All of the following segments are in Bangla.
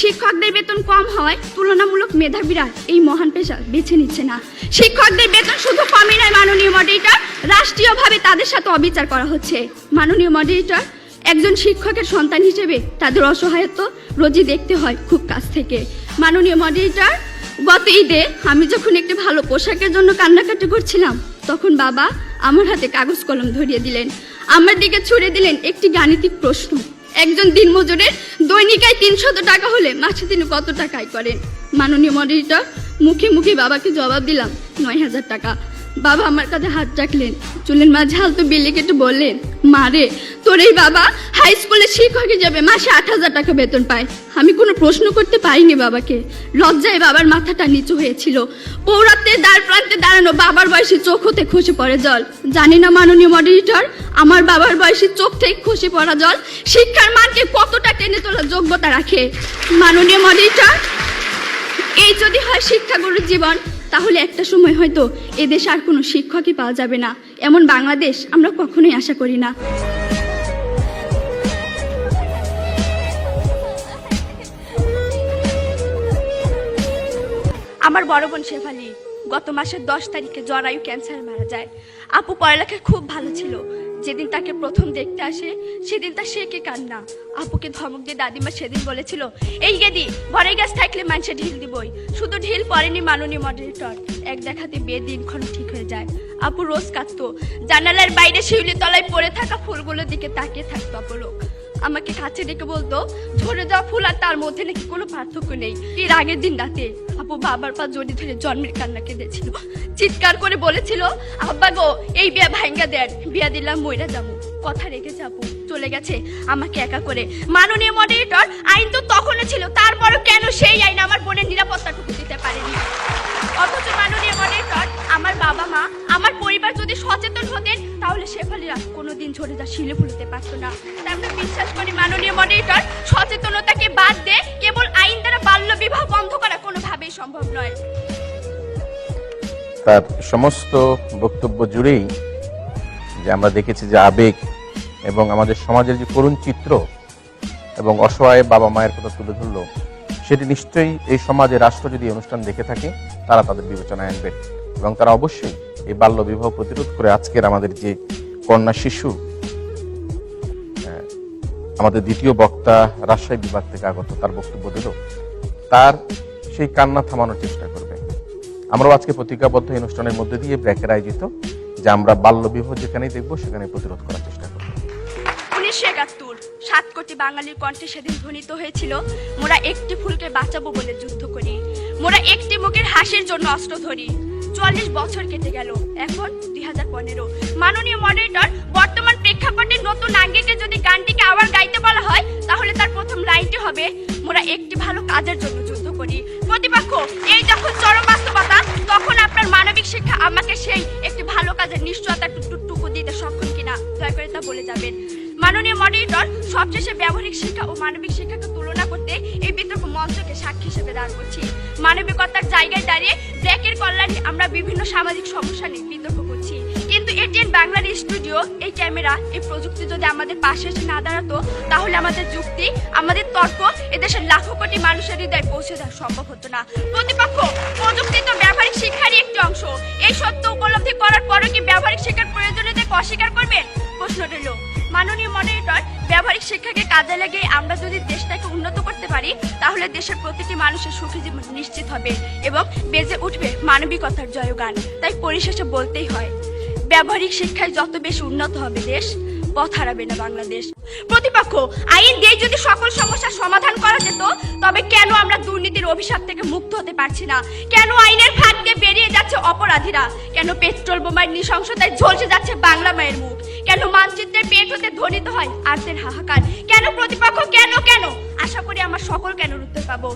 শিক্ষকদের বেতন কম হওয়ায় তুলনামূলক মেধাবীরা এই মহান পেশা বেছে নিচ্ছে না। শিক্ষকদের বেতন শুধু কমই নয় মাননীয় মডারেটর, রাষ্ট্রীয়ভাবে তাদের সাথে অবিচার করা হচ্ছে। মাননীয় মডারেটর, একজন শিক্ষকের সন্তান হিসেবে তাদের অসহায়ত্ব রোজই দেখতে হয় খুব কাছ থেকে। মাননীয় মডারেটর, গত ঈদে আমি যখন একটি ভালো পোশাকের জন্য কান্নাকাটি করছিলাম, তখন বাবা আমার হাতে কাগজ কলম ধরিয়ে দিলেন, আমার দিকে ছুড়ে দিলেন একটি গাণিতিক প্রশ্ন। একজন দিনমজুরের দৈনিক আয় 300 টাকা হলে মাসে তিনি কত টাকা আয় করেন? মাননীয় মডারেটর, মুখে মুখে বাবাকে জবাব দিলাম 9000 টাকা। বাবা আমার কাঁধে হাত রাখলেন, চুলের মাঝে হালতো বিলি কেটে বললেন, মা রে, তোর এই বাবা হাই স্কুলের শিক্ষক হিসেবে মাসে 8000 টাকা বেতন পায়। আমি কোনো প্রশ্ন করতে পারিনি বাবাকে, লজ্জায় বাবার মাথাটা নিচু হয়েছিল। পৌরাত্বের দ্বার প্রান্তে দাঁড়ানো বাবার বয়সী চোখ হতে খসে পড়ে জল। জানি না মাননীয় মডারেটর, আমার বাবার বয়সী চোখ থেকে খসে পড়া জল শিক্ষার মানকে কতটা টেনে তোলার যোগ্যতা রাখে। মাননীয় মডারেটর, এই যদি হয় শিক্ষাগুরুর জীবন, তাহলে একটা সময় হয়তো এদেশে আর কোনো শিক্ষকই পাওয়া যাবে না। এমন বাংলাদেশ আমরা কখনোই আশা করি না। আমার বড় বোন শেফালি গত মাসের 10 তারিখে জরায়ু ক্যান্সার মারা যায়। আপু পড়ালেখায় খুব ভালো ছিল। যেদিন তাকে প্রথম দেখতে আসে সেদিন তার শেখে কান্না। আপুকে ধমক দিয়ে দাদিমা সেদিন বলেছিল, এই গেদি ঘরে গাছ থাকলে মানুষে ঢিল দিবই। শুধু ঢিল পড়েনি মাননীয় মডারেটর, এক দেখাতে বিয়ে দিনক্ষণ ঠিক হয়ে যায়। আপু রোজ কাঁদতো, জানালার বাইরে শিউলি তলায় পড়ে থাকা ফুলগুলোর দিকে তাকিয়ে থাকতো অপলক। আমাকে কাছে ডেকে বলতো, ঝরে যাওয়া ফুল আর তার মধ্যে নাকি কোনো পার্থক্য নেই। এর আগের দিন রাতে আপু বাবার পা জড়িয়ে ধরে জন্মের কান্না কেঁদেছিল, চিৎকার করে বলেছিল, আব্বা গো এই বিয়া ভাঙ্গা দেন, বিয়া দিলাম মইরা যাবো। কথা রেখেছে আপু, চলে গেছে আমাকে একা করে। মাননীয় মডারেটর, আইন তো তখনও ছিল, তারপরও কেন সেই আইন আমার বোনের নিরাপত্তাটুকু দিতে পারেনি? অথচ মাননীয় মডারেটর, আমার বাবা মা আমার পরিবার যদি সচেতন হতেন তাহলে শেফালিরা কোনোদিন ঝরে যা শিলে ফুলতে পারতো না। তাই আমরা বিশ্বাস করি মাননীয় মডারেটর, সচেতনতাকে বাদ দিয়ে কেবল আইন দ্বারা বাল্য বিবাহ বন্ধ করা কোনোভাবেই সম্ভব নয়। তার সমস্ত বক্তব্য জুড়েই যে আমরা দেখেছি যে আবেগ এবং আমাদের সমাজের যে করুণ চিত্র এবং অসহায় বাবা মায়ের কথা তুলে ধরলো, সেটি নিশ্চয়ই এই সমাজে রাষ্ট্র যদি অনুষ্ঠান দেখে থাকে তারা তাদের বিবেচনায় আনবে এবং তারা অবশ্যই এই বাল্য বিবাহ প্রতিরোধ করে আজকের আমাদের যে কন্যা শিশু, আমাদের দ্বিতীয় বক্তা রাজশাহী বিভাগ থেকে আগত তার বক্তব্য দিল, তার সেই কান্না থামানোর চেষ্টা করবে। আমরাও আজকে প্রতিজ্ঞাবদ্ধ অনুষ্ঠানের মধ্যে দিয়ে ব্র্যাকের আয়োজিত যে আমরা বাল্য বিবাহ যেখানেই দেখবো সেখানে প্রতিরোধ করার চেষ্টা করব। 1971 7 কোটি বাঙালির কণ্ঠে সেদিন ধ্বনিত হয়েছিল, মোরা একটি ফুলকে বাঁচাবো বলে যুদ্ধ করি, মোরা একটি মুখের হাসির জন্য অস্ত্র ধরি। 44 বছর কেটে গেল, এখন 2015। মাননীয় মডারেটর, বর্তমান প্রেক্ষাপটে নতুন আঙ্গিকে যদি গানটিকে আবার গাইতে বলা হয় তাহলে তার প্রথম লাইনটি হবে, মোরা একটি ভালো কাজের জন্য যুদ্ধ করি। প্রতিপক্ষ, এই যখন চরম বাস্তবতা, তখন আপনার মানবিক শিক্ষা আমাকে সেই একটি ভালো কাজের নিশ্চয়তা টুকু দিতে সক্ষম কিনা দয়া করে তা বলে যাবেন। মাননীয় মডারেটর, সবশেষে ব্যবহারিক শিক্ষা ও মানবিক শিক্ষাকে তুলনা করতে এই বিতর্ক মঞ্চকে সাক্ষী হিসেবে দাঁড় করছি। মানবিকতার জায়গায় দাঁড়িয়ে ব্র্যাকের কল্যাণে আমরা বিভিন্ন সামাজিক সমস্যা নিয়ে বিতর্ক করছি, কিন্তু এটিএন বাংলার স্টুডিও, এই ক্যামেরা, এই প্রযুক্তি যদি আমাদের পাশে এসে না দাঁড়াতো তাহলে আমাদের যুক্তি, আমাদের তর্ক এদেশের লাখো কোটি মানুষের হৃদয়ে পৌঁছে দেওয়া সম্ভব হতো না। প্রতিপক্ষ, প্রযুক্তি তো ব্যবহারিক শিক্ষারই একটি অংশ। এই সত্য উপলব্ধি করার পরও কি ব্যবহারিক শিক্ষার প্রয়োজনীয়তাকে অস্বীকার করবেন? প্রশ্ন রইল। মাননীয় মডারেটর, ব্যবহারিক শিক্ষাকে কাজে লাগিয়ে আমরা যদি দেশটাকে উন্নত করতে পারি তাহলে দেশের প্রতিটি মানুষের সুখী জীবন নিশ্চিত হবে এবং বেজে উঠবে মানবিকতার জয়গান। তাই পরিশেষে বলতেই হয়, ব্যবহারিক শিক্ষায় যত বেশি উন্নত হবে দেশ, পথ হারাবে না বাংলাদেশ। প্রতিপক্ষ, আইন দিয়ে যদি সকল সমস্যার সমাধান করা যেত তবে কেন আমরা দুর্নীতির অভিশাপ থেকে মুক্ত হতে পারছি না? কেন আইনের ফাঁক দিয়ে বেরিয়ে যাচ্ছে অপরাধীরা? কেন পেট্রোল বোমার নৃশংসতায় ঝলসে যাচ্ছে বাংলা মায়ের মুখ? কেন মানচিত্রের পেট হতে ধ্বনিত হয় আর্তের হাহাকার? কেন প্রতিপক্ষ, কেন কেন? আশা করি আমার সকল কেনর উত্তর পাবো।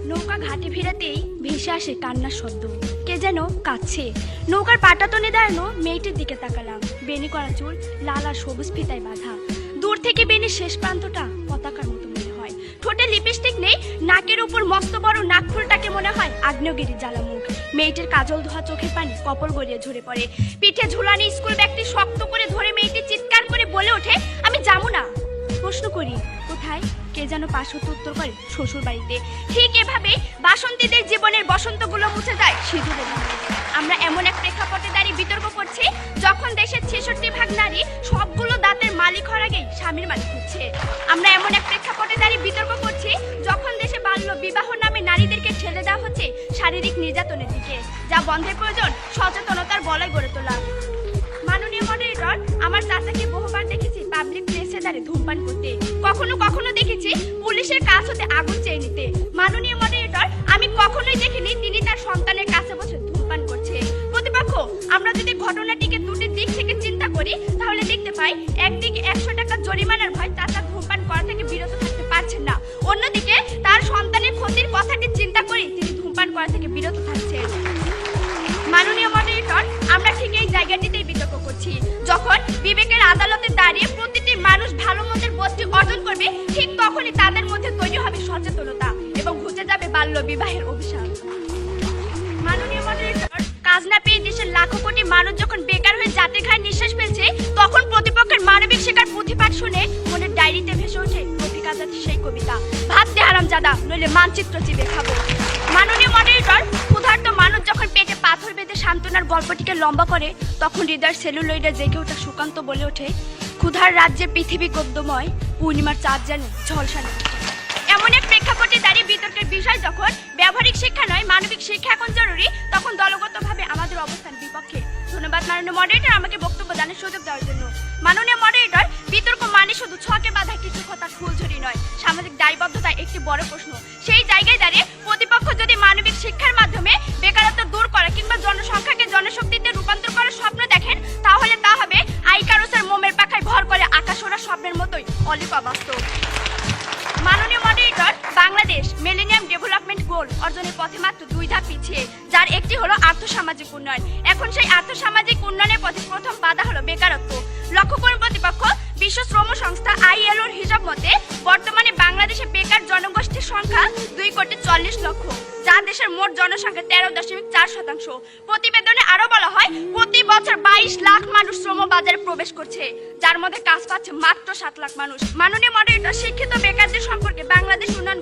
নৌকা ঘাটে ভিড়াতেই ভেসে আসে কান্নার শব্দ, কে যেন কাঁদছে। নৌকার পাটাতনে দাঁড়ানো মেয়েটির দিকে তাকালাম, বেনি করা চুল লাল আর সবুজ ফিতায় বাঁধা। দূর থেকে বেনির শেষ প্রান্তটা পতাকার মতো মনে হয়। ঠোঁটে লিপস্টিক নেই, নাকের উপর মস্ত বড় নাকফুলটাকে মনে হয় আগ্নেয়গিরি জ্বালা মুখ। মেয়েটির কাজল ধোয়া চোখের পানি কপল গড়িয়ে ঝরে পড়ে। পিঠে ঝুলানি স্কুল ব্যাগটি শক্ত করে ধরে মেয়েটি চিৎকার করে বলে ওঠে, আমি যাবো না। প্রশ্ন করি, কোথায়? কে যেন পাশত উত্তর করে শ্বশুর বাড়িতে। ঠিক এভাবে বাসন্তীদের জীবনের বসন্তগুলো মুছে যায় সিঁদুরের রঙে। আমরা এমন এক প্রেক্ষাপটে দাঁড়িয়ে বিতর্ক করছি যখন দেশের 66% নারী সবগুলো দাঁতের মালিক হওয়ার আগেই স্বামীর মালিক হচ্ছে। আমরা এমন এক প্রেক্ষাপটে দাঁড়িয়ে বিতর্ক করছি যখন দেশে বাল্য বিবাহ নামে নারীদেরকে ঠেলে দেওয়া হচ্ছে শারীরিক নির্যাতনের দিকে, যা বন্ধের প্রয়োজন সচেতনতার বলয় গড়ে তোলা। মাননীয় মডারেটর, আমার চাচাকে বহুবার দেখেছি পাবলিক প্লেসে দাঁড়িয়ে ধূমপান করতে, কখনো কখনো দেখেছি পুলিশের কাছ হতে আগুন চেয়ে নিতে। মাননীয় মডারেটর, আমি কখনোই দেখিনি তিনি তার সন্তানের কাছে বসে ধূমপান করছে। প্রতিপক্ষ, আমরা যদি ঘটনাটিকে দুটি দিক থেকে চিন্তা করি তাহলে দেখতে পাই একদিকে 100 টাকা জরিমানার ভয় চাচা ধূমপান করা থেকে বিরত থাকতে পারছেন না, অন্যদিকে তার সন্তানের ক্ষতির কথাটি চিন্তা করে তিনি ধূমপান করা থেকে বিরত থাকছেন। মাননীয় মডারেটর, আমরা ঠিক এই জায়গাটিতেই বিতর্ক করছি যখন বিবেকের আদালতে দাঁড়িয়ে প্রতিটি মানুষ ভালো মতের বোধটি অর্জন করবে, ঠিক তখনই তাদের মধ্যে তৈরি হবে সচেতনতা এবং ঘুচে যাবে বাল্য বিবাহের অভিশাপ। মাননীয় মডারেটর, কাজ না পেয়ে দেশের লাখো কোটি মানুষ যখন বেকার হয়ে জাতির ঘাড়ে নিঃশ্বাস ফেলছে, তখন প্রতিপক্ষের মানবিক শিকার পুঁথিপাঠ শুনে মনের ডায়েরিতে ভেসে ওঠে রফিক আজাদের সেই কবিতা, ভাত দে হারামজাদা নইলে মানচিত্র চিবে খাবো। মাননীয় মডারেটর, ক্ষুধার্ত মানুষ যখন পেটে পাথর বেঁধে সান্ত্বনার গল্পটিকে লম্বা করে, তখন হৃদয়ের সেলুলয়েডে জেগে ওঠা সুকান্ত বলে ওঠে, ক্ষুধার রাজ্যে পৃথিবী গদ্যময়, পূর্ণিমার চাঁদ যেন ঝলসা নেই। এমন এক প্রেক্ষাপটে দাঁড়িয়ে বিতর্কের বিষয় যখন ব্যবহারিক শিক্ষা নয় মানবিক শিক্ষা এখন জরুরি, তখন দলগতভাবে আমাদের অবস্থান বিপক্ষে। ধন্যবাদ মাননীয় মডারেটর আমাকে বক্তব্য দানের সুযোগ দেওয়ার জন্য। মাননীয় মডারেটর, বিতর্ক মানে শুধু ছকে বাঁধা কিছু কথা ফুলঝুরি নয়, সামাজিক দায়বদ্ধতা একটি বড় প্রশ্ন। সেই জায়গায় দাঁড়িয়ে প্রতিপক্ষ যদি মানবিক শিক্ষার মাধ্যমে বেকারত্ব দূর করা কিংবা জনসংখ্যাকে জনশক্তিতে রূপান্তর করার স্বপ্ন দেখেন, তাহলে তা হবে আইকারুসের মোমের পাখায় ভর করে আকাশ ওড়া স্বপ্নের মতোই অলিপা বাস্তব। মাননীয় moderator, Bangladesh millennium development goal অর্জনের পথে মাত্র 2 ধাপ পিছিয়ে, যার একটি হলো আর্থসামাজিক উন্নয়ন। এখন সেই আর্থসামাজিক উন্নয়নের পথে প্রথম বাধা হলো বেকারত্ব। লক্ষ্য করুন প্রতিপক্ষ, বিশ্ব শ্রম সংস্থা ILOর হিসাব মতে বর্তমানে বাংলাদেশে বেকার জনগোষ্ঠীর সংখ্যা 2,40,00,000, যা দেশের মোট জনসংখ্যার 13.4%। প্রতিবেদনে আরো বলা হয় প্রতি বছর 22 লাখ মানুষ শ্রম বাজারে প্রবেশ করছে, যার মধ্যে কাজ পাচ্ছে মাত্র 7 লাখ মানুষ। মাননীয় মডারেটর, শিক্ষিত বেকারদের সম্পর্কে বাংলাদেশ উন্নয়ন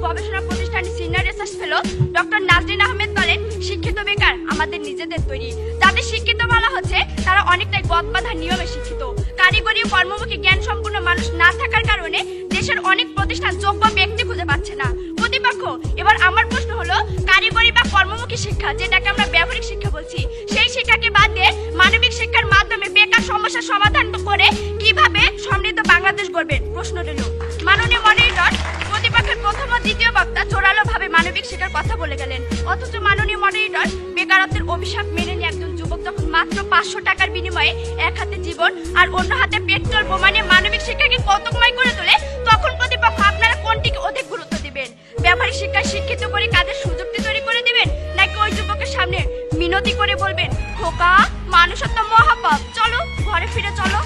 গবেষণা প্রতিষ্ঠানের senior research fellow doctor Nazrin Ahmed বলেন, শিক্ষিত বেকার আমাদের নিজেদের তৈরি। যাদের শিক্ষিত বলা হচ্ছে তারা অনেকটাই গদবাঁধা নিয়মে শিক্ষিত। কারিগরি ও কর্মমুখী জ্ঞান সম্পন্ন মানুষ না থাকার কারণে দেশের অনেক প্রতিষ্ঠান যোগ্য ব্যক্তি খুঁজে পাচ্ছে না। প্রতিপক্ষ, এবার আমার প্রশ্ন হলো, কারিগরি বা কর্মমুখী শিক্ষা, যেটাকে আমরা ব্যবহারিক শিক্ষা বলছি, সেই শিক্ষাকে বাদ দিয়ে মানবিক শিক্ষার মাধ্যমে বেকার সমস্যার সমাধান করে কিভাবে সমৃদ্ধ বাংলাদেশ গড়বেন? প্রশ্ন রইল। মাননীয় মডারেটর, প্রতিপক্ষের প্রথম ও দ্বিতীয় বক্তা জোরালো ভাবে মানবিক শিক্ষার কথা বলে গেলেন, অথচ মাননীয় মডারেটর, বেকারত্বের অভিশাপ মেনে নিয়ে একজন যুবক যখন মাত্র 500 টাকার বিনিময়ে এক হাতে জীবন আর অন্য হাতে পেট্রোল বোমা নিয়ে মানবিক শিক্ষাকে কৌতুকময় করে তোলে, তখন প্রতিপক্ষ আপনারা কোনটিকে অধিক গুরুত্ব দিবেন? ব্যবহারিক শিক্ষায় শিক্ষিত করে কাজের সুযোগটি তৈরি করে দিবেন, নাকি ওই যুবকের সামনে মিনতি করে বলবেন, খোকা মানুষত্ব মহাপাপ, চলো ঘরে ফিরে চলো?